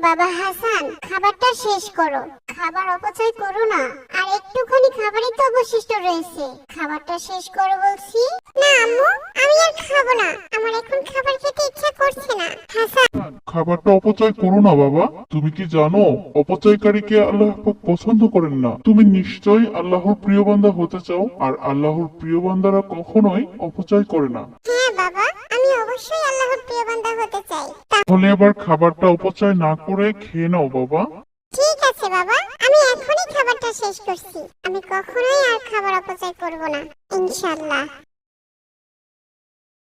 বাবা হাসান, খাবারটা শেষ করো। খাবার অপচয় করো না। আর একটুখানি খাবারই তো অবশিষ্ট রয়েছে, খাবারটা শেষ করো বলছি। না আম্মু, আমি আর খাবো না, আমার এখন খাবার খেতে ইচ্ছা করছে না। হাসান, খাবারটা অপচয় করো না বাবা। তুমি কি জানো অপচয়কারীকে আল্লাহ পাক পছন্দ করেন না? তুমি নিশ্চয়ই আল্লাহর প্রিয় বান্দা হতে চাও, আর আল্লাহর প্রিয় বান্দারা কখনোই অপচয় করে না। হ্যাঁ বাবা, আমি অবশ্যই আল্লাহর প্রিয় বান্দা হতে চাই। তাহলে এবার খাবারটা অপচয় না করে খেয়ে নাও বাবা। ঠিক আছে বাবা, আমি এখনই খাবারটা শেষ করছি। আমি কখনোই আর খাবার অপচয় করব না, ইনশাআল্লাহ।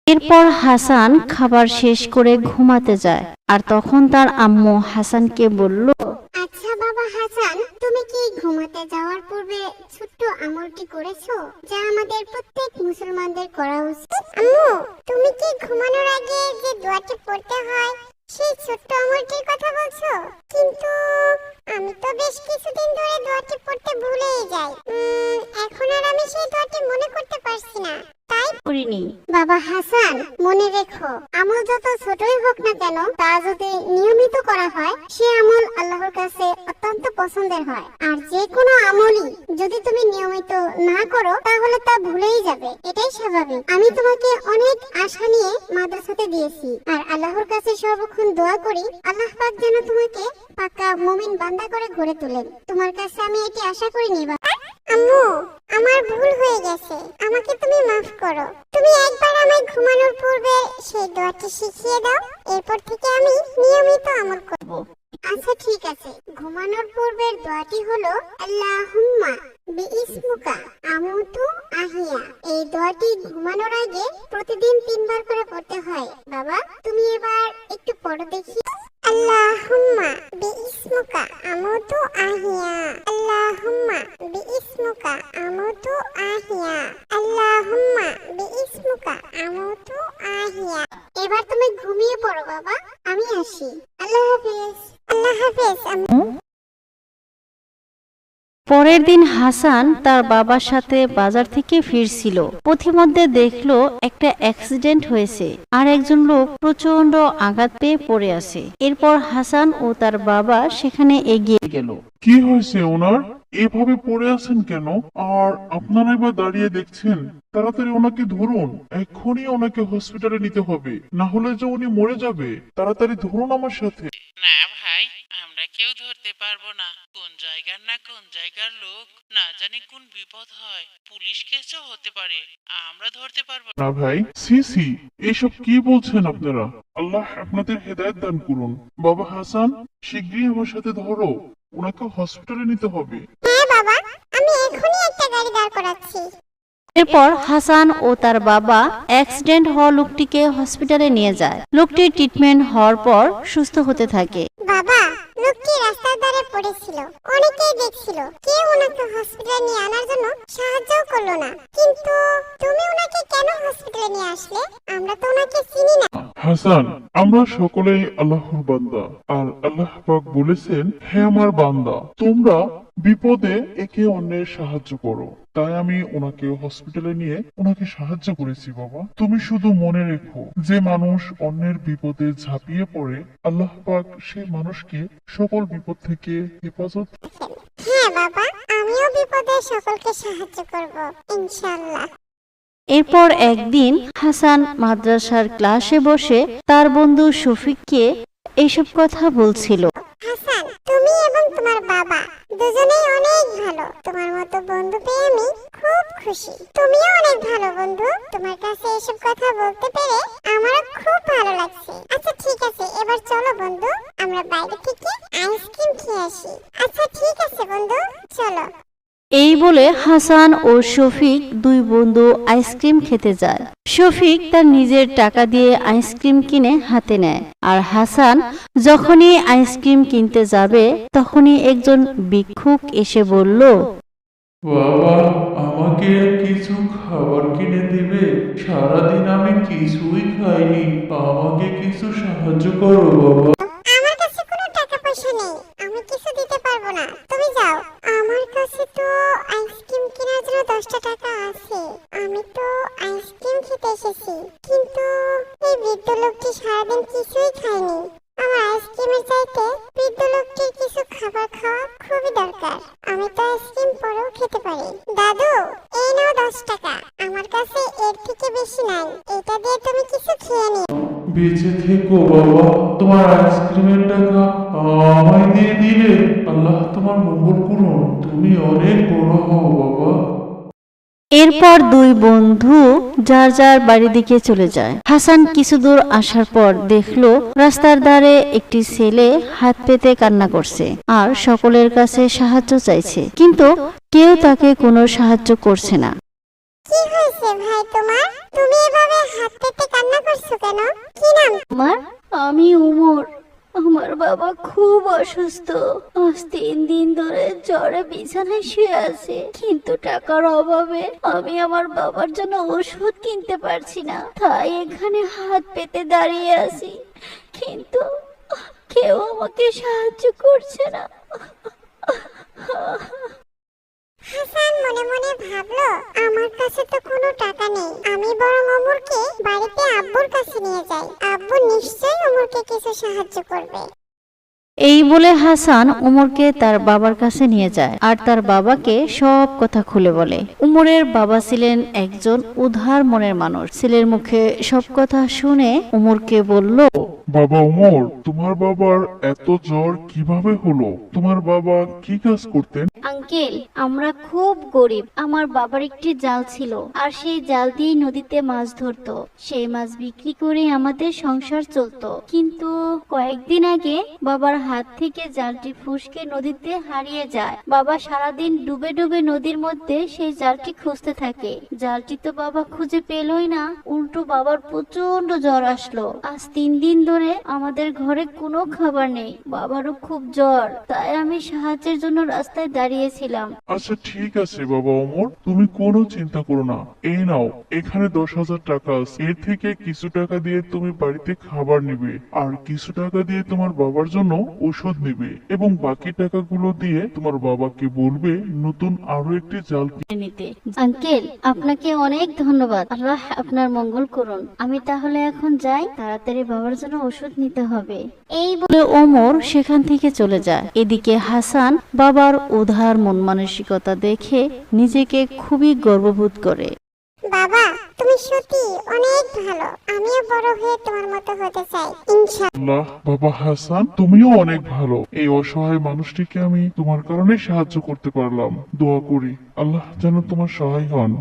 এরপর হাসান খাবার শেষ করে ঘুমাতে যায়। আর তখন তার আম্মু হাসানকে বলল, আচ্ছা বাবা হাসান, তুমি কি ঘুমাতে যাওয়ার পূর্বে ছোট্ট আমলটি করেছো, যা আমাদের প্রত্যেক মুসলমানদের করা উচিত? আম্মু, তুমি কি ঘুমানোর আগে যে দোয়াটি পড়তে হয় সেই ছোট্ট আমলটির কথা বলছো? কিন্তু আমি তো বেশ কিছুদিন ধরে দোয়াটি পড়তে ভুলেই যাই। এখন আর আমি সেই দোয়াটি মনে করতে পারছি না, তাই করিনি। বাবা হাসান, মনে রেখো, আমল যত ছোটই হোক না কেন, তা যদি নিয়মিত করা হয় সে আমল আল্লাহর কাছে অত্যন্ত পছন্দের হয়। আর যে কোনো আমলই যদি তুমি নিয়মিত না করো তাহলে তা ভুলেই যাবে, এটাই স্বাভাবিক। আমি তোমাকে অনেক আশা নিয়ে মাদ্রাসাতে দিয়েছি, আর আল্লাহর কাছে সর্বক্ষণ দোয়া করি আল্লাহ পাক যেন তোমাকে পাকা মুমিন বান্দা করে গড়ে তোলেন। তোমার কাছে আমি এটি আশা করিনি বাবা। আম্মু, আমার ভুল হয়ে গেছে, আমাকে তুমি মাফ করো। তুমি একবার আমায় ঘুমানোর পূর্বে সেই দোয়াটি শিখিয়ে দাও, এরপর থেকে আমি নিয়মিত আমল করব। আচ্ছা ঠিক আছে, ঘুমানোর পূর্বের দোয়াটি হলো আল্লাহুম্মা বিইসমুকা আমুতু আহিয়া। এই দোয়াটি ঘুমানোর আগে প্রতিদিন 3 বার করে পড়তে হয়। বাবা, তুমি এবার একটু পড়ো দেখি। আল্লাহুম্মা বিইসমুকা আমুতু আহিয়া, আল্লাহুম্মা বিইসমুকা আমুতু আহিয়া, আল্লাহুম্মা বিইসমুকা আমুতু আহিয়া। এবার তুমি ঘুমিয়ে পড়ো বাবা, আমি আসি। আল্লাহ হাফেজ। আল্লাহ হাফেজ আম্মু। পরের দিন হাসান তার বাবার সাথে বাজার থেকে ফিরছিল। পথিমধ্যে দেখলো একটা অ্যাক্সিডেন্ট হয়েছে, আর একজন লোক প্রচন্ড আঘাত পেয়ে পড়ে আছে। এরপর হাসান ও তার বাবা সেখানে এগিয়ে গেল। কি হয়েছে ওনার? এভাবে পড়ে আছেন কেন? আর আপনারাই বা দাঁড়িয়ে দেখছেন? তাড়াতাড়ি ওনাকে ধরুন, এক্ষুনি ওনাকে হসপিটালে নিতে হবে, না হলে যে উনি মরে যাবে। তাড়াতাড়ি ধরুন আমার সাথে। না ভাই, আমরা কেউ ধরতে পারবো না। কোন জায়গার না কোন জায়গার লোক, না জানি কোন বিপদ হয়, পুলিশ কেসও হতে পারে, আমরা ধরতে পারবো না। না ভাই, সি সি, এসব কি বলছেন আপনারা? আল্লাহ আপনাদের হেদায়েত দান করুন। বাবা হাসান, শিগগিরই আমার সাথে ধরো, ওনাকে হসপিটালে নিতে হবে। হ্যাঁ বাবা, আমি এখনই একটা গাড়ি দাঁড় করাচ্ছি। এরপর হাসান ও তার বাবা অ্যাক্সিডেন্ট হওয়া লোকটিকে হসপিটালে নিয়ে যায়। লোকটির ট্রিটমেন্ট হওয়ার পর সুস্থ হতে থাকে। বাবা, লোকটি রাস্তার ধারে পড়েছিল, অনেকেই দেখছিল, কেউ ওনাকে হসপিটালে নিয়ে আনার জন্য সাহায্যও করলো না। কিন্তু তুমি ওনাকে কেন হসপিটালে নিয়ে আসলে? আমরা তো ওনাকে চিনি না। হাসান, আমরা সকলেই আল্লাহর বান্দা, আর আল্লাহ পাক বলেছেন, হে আমার বান্দা, তোমরা বিপদে একে অন্যের সাহায্য করো। তাই আমি ওনাকে হসপিটালে নিয়ে ওনাকে সাহায্য করেছি। বাবা, তুমি শুধু মনে রেখো, যে মানুষ অন্যের বিপদে ঝাঁপিয়ে পড়ে, আল্লাহ পাক সেই মানুষকে সকল বিপদ থেকে হেফাজত। হ্যাঁ বাবা, আমিও বিপদে সকলকে সাহায্য করব, ইনশাআল্লাহ। এরপর একদিন হাসান মাদ্রাসার ক্লাসে বসে তার বন্ধু শফিককে এইসব কথা বলছিল। হাসান, তুমি এবং তোমার বাবা দুজনেই অনেক ভালো। তোমার মতো বন্ধু পেয়ে আমি খুব খুশি। তুমিও অনেক ভালো বন্ধু। তোমার কাছে এসব কথা বলতে পেরে আমারও খুব ভালো লাগছে। আচ্ছা ঠিক আছে, এবার চলো বন্ধু, আমরা বাইরে থেকে আইসক্রিম খেয়ে আসি। আচ্ছা ঠিক আছে বন্ধু, চলো। এই বলে হাসান ও শফিক দুই বন্ধু আইসক্রিম খেতে যায়। শফিক তার নিজের টাকা দিয়ে আইসক্রিম কিনে হাতে নেয়, আর হাসান যখনই আইসক্রিম কিনতে যাবে তখনই একজন ভিক্ষুক এসে বলল, বাবা, আমাকে কিছু খাবার কিনে দিবে? সারাদিন আমি কিছুই খাইনি, আমাকে কিছু সাহায্য করো বাবা। আমার কাছে কোনো টাকা পয়সা নেই, আমি কিছু দিতে পারবো না, তুমি যাও। আমার কাছে তো আইসক্রিম কেনার জন্য 10টা টাকা আছে। আমি তো আইসক্রিম খেতে এসেছি, কিন্তু এই বৃদ্ধ লোকটি সারাদিন কিছুই খায়নি। আমার আইসক্রিমের চাইতে বৃদ্ধ লোকটির কিছু খাবার খাওয়া খুবই দরকার। আমি তো আইসক্রিম পরেও খেতে পারি। দাদু, এই নাও 10 টাকা। আমার কাছে এর থেকে বেশি নাই, এটা দিয়ে তুমি কিছু খেয়ে নিও। বেঁচে থেকো বাবা, তোমার আইসক্রিমের টাকা আমায় দিয়ে দিলে। আল্লাহ তোমার মঙ্গল করুন, তুমি অনেক বড় হও বাবা। এরপর দুই বন্ধু যার যার বাড়ির দিকে চলে যায়। হাসান কিছু দূর আসার পর দেখলো রাস্তার ধারে একটি ছেলে হাত পেতে কান্না করছে আর সকলের কাছে সাহায্য চাইছে, কিন্তু কেউ তাকে কোনো সাহায্য করছে না। কি হয়েছে ভাই তোমার? তুমি এভাবে হাত পেতে কান্না করছো কেন? কি নাম? আমি উমর। আমার বাবা খুব অসুস্থ, আজ 3 দিন ধরে জ্বরে বিছানায় শুয়ে আছে, কিন্তু টাকার অভাবে আমি আমার বাবার জন্য ওষুধ কিনতে পারছি না, তাই এখানে হাত পেতে দাঁড়িয়ে আছি, কিন্তু কেউ আমাকে সাহায্য করছে না। হাসান মনে মনে ভাবলো, আমার কাছে তো কোনো টাকা নেই, আমি বরং ওমরকে বাড়িতে আব্বুর কাছে নিয়ে যাই, আব্বু নিশ্চয়ই ওমরকে কিছু সাহায্য করবে। এই বলে হাসান উমরকে তার বাবার কাছে নিয়ে যায় আর তার বাবাকে সব কথা খুলে বলে। উমরের বাবা ছিলেন একজন উদার মনের মানুষ। ছেলের মুখে সব কথা শুনে উমরকে বলল, বাবা ওমর, তোমার বাবার এত জ্বর কিভাবে হলো? তোমার বাবা কি কাজ করতেন? আঙ্কেল, আমরা খুব গরিব। আমার বাবার একটি জাল ছিল, আর সেই জাল দিয়ে নদীতে মাছ ধরতো। সেই মাছ বিক্রি করে আমাদের সংসার চলতো, কিন্তু কয়েকদিন আগে বাবার হাত থেকে জালটি ফসকে নদীতে হারিয়ে যায়। বাবা সারাদিন ডুবে ডুবে নদীর মধ্যে সেই জালটি খুঁজতে থাকে। জালটি তো বাবা খুঁজে পেলই না, উল্টো বাবার প্রচন্ড জ্বর আসলো। আজ 3 দিন ধরে আমাদের ঘরে কোনো খাবার নেই, বাবারও খুব জ্বর, তাই আমি সাহায্যের জন্য রাস্তায় দাঁড়িয়েছিলাম। আচ্ছা ঠিক আছে বাবা ওমর, তুমি কোনো চিন্তা করো না। এই নাও, এখানে 10,000 টাকা আছে। এর থেকে কিছু টাকা দিয়ে তুমি বাড়িতে খাবার নিবে, আর কিছু টাকা দিয়ে তোমার বাবার জন্য ওষুধ নিবে, এবং বাকি টাকাগুলো দিয়ে তোমার বাবাকে বলবে নতুন আরো একটি জাল নিতে। আঙ্কেল, আপনাকে অনেক ধন্যবাদ। আল্লাহ আপনার মঙ্গল করুন। আমি তাহলে এখন যাই, তাড়াতাড়ি বাবার জন্য ওষুধ নিতে হবে। এই বলে ওমর সেখান থেকে চলে যায়। এদিকে হাসান বাবার উদার মন মানসিকতা দেখে নিজেকে খুবই গর্ববোধ করে। বাবা, তুমি সত্যি অনেক ভালো, আমিও বড় হয়ে তোমার মতো হতে চাই ইনশাআল্লাহ। আল্লাহ। বাবা হাসান, তুমিও অনেক ভালো। এই অসহায় মানুষটিকে আমি তোমার কারণে সাহায্য করতে পারলাম। দোয়া করি আল্লাহ যেন তোমার সহায় হন।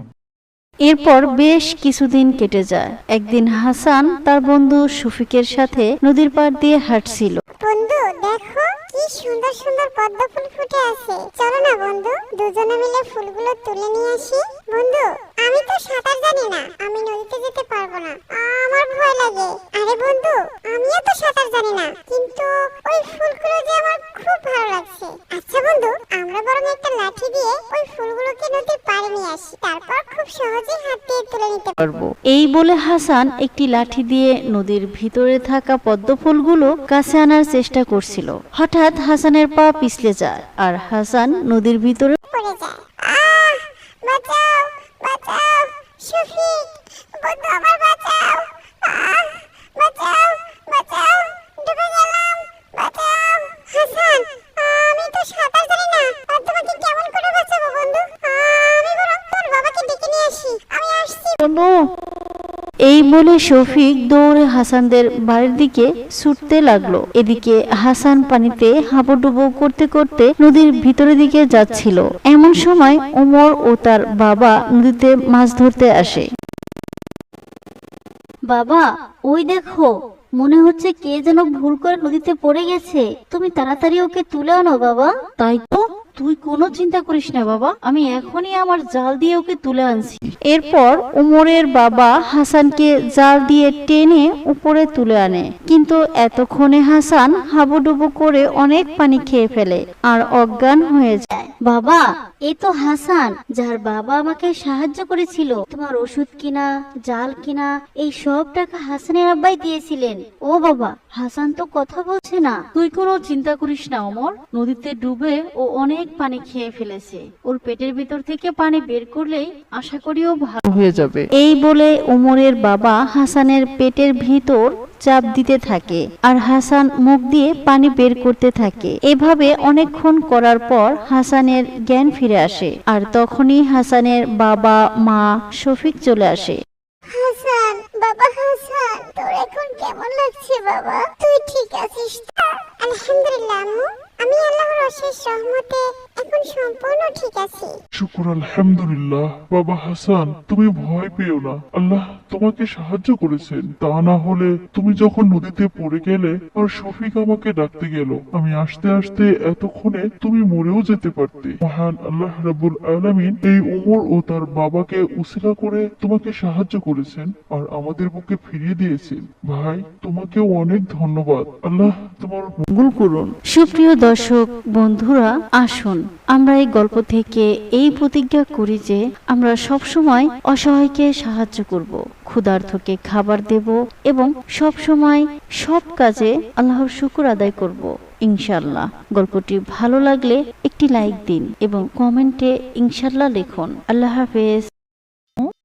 এরপর বেশ কিছুদিন কেটে যায়। একদিন হাসান তার বন্ধু শফিকের সাথে নদীর পাড় দিয়ে হাঁটছিল। বন্ধু দেখো, কি সুন্দর সুন্দর পদ্ম ফুল ফুটে আছে, চলো না বন্ধু দুজনে মিলে ফুলগুলো তুলে নিয়ে আসি। বন্ধু, আমি তো সাঁতার জানি না, আমি নদীতে যেতে পারবো না, আমার ভয় লাগে। আরে বন্ধু, আমিও তো সাঁতার জানি না, কিন্তু ওই ফুলগুলো যে আমার খুব ভালো লাগছে। আচ্ছা বন্ধু, আমরা বরং একটা লাঠি দিয়ে ওই ফুলগুলোকে নদীর পাড়ে নিয়ে আসি, তারপর খুব সহজে হাত দিয়ে তুলে নিতে পারবো। এই বলে হাসান একটি লাঠি দিয়ে নদীর ভিতরে থাকা পদ্ম ফুলগুলো কাছে আনার চেষ্টা করছিল। হঠাৎ হাসানের পা পিছলে যায় আর হাসান নদীর ভিতরে পড়ে যায়। আহ, বাঁচাও বাঁচাও, শফিক বন্ধু আমার বাঁচাও, আহ, বাঁচাও বাঁচাও, ডুবে গেলাম, বাঁচাও। হাসান, আমি তো সাঁতার জানি না, আর তোমাকে কেমন করে বাঁচাবো বন্ধু? আমি বরং তোর বাবাকে ডেকে নিয়ে আসি, আমি আসছি। এই বলে শফিক দৌড়ে হাসানদের বাড়ির দিকে ছুটতে লাগলো। এদিকে হাসান পানিতে হাবুডুবু করতে করতে নদীর ভিতরের দিকে যাচ্ছিল। এমন সময় ওমর ও তার বাবা নদীতে মাছ ধরতে আসে। বাবা, ওই দেখো, মনে হচ্ছে কে যেন ভুল করে নদীতে পড়ে গেছে, তুমি তাড়াতাড়ি ওকে তুলে আনো বাবা। তাই তো, তুই কোনো চিন্তা করিস না বাবা, আমি এখনই আমার জাল দিয়ে ওকে তুলে আনছি। এরপর ওমরের বাবা হাসানকে জাল দিয়ে টেনে উপরে তুলে আনে, কিন্তু এতক্ষণে হাসান হাবুডুবু করে অনেক পানি খেয়ে ফেলে আর অজ্ঞান হয়ে যায়। বাবা, এ তো হাসান, যার বাবা আমাকে সাহায্য করেছিল। তোমার ওষুধ কিনা, জাল কিনা, এই সব টাকা হাসানের আব্বাই দিয়েছিলেন। ও বাবা, হাসান তো কথা বলছে না। তুই কোনো চিন্তা করিস না ওমর, নদীতে ডুবে ও অনেক পানি খেয়ে ফেলেছে, ওর পেটের ভিতর থেকে পানি বের করলেই আশা করি ও ভালো হয়ে যাবে। এই বলে ওমরের বাবা হাসানের পেটের ভিতর চাপ দিতে থাকে আর হাসান মুখ দিয়ে পানি বের করতে থাকে। এভাবে অনেকক্ষণ করার পর হাসানের জ্ঞান ফিরে আসে আর তখনই হাসানের বাবা মা শফিক চলে আসে। হাসান, বাবা হাসান, তোর এখন কেমন লাগছে বাবা? তুই ঠিক আছিস তো? আলহামদুলিল্লাহ আম্মু, আমি আল্লাহর অশেষ রহমতে এখন সম্পূর্ণ ঠিক আছি। শুকুর আলহামদুলিল্লাহ। বাবা হাসান, তুমি ভয় পেও না, আল্লাহ তোমাকে সাহায্য করেছেন। তা না হলে তুমি যখন নদীতে পড়ে গেলে আর শফিক আমাকে ডাকতে গেল, আমি আসতে আসতে এতক্ষণে তুমি মরেও যেতে পারতে। মহান আল্লাহ রাব্বুল আলামিন এই ওমর ও তার বাবাকে উসিলা করে তোমাকে সাহায্য করেছেন আর আমাদের বুকে ফিরিয়ে দিয়েছেন। ভাই, তোমাকেও অনেক ধন্যবাদ। আল্লাহ তোমার মঙ্গল করুন। সুপ্রিয় দর্শক বন্ধুরা, আসুন আমরা এই গল্প থেকে এই প্রতিজ্ঞা করি যে আমরা সব সময় অসহায়কে সাহায্য করব, ক্ষুধার্তকে খাবার দেব এবং সব সময় সব কাজে আল্লাহর শুকর আদায় করব ইনশাআল্লাহ। গল্পটি ভালো লাগলে একটি লাইক দিন এবং কমেন্টে ইনশাআল্লাহ লিখুন। আল্লাহ হাফেজ।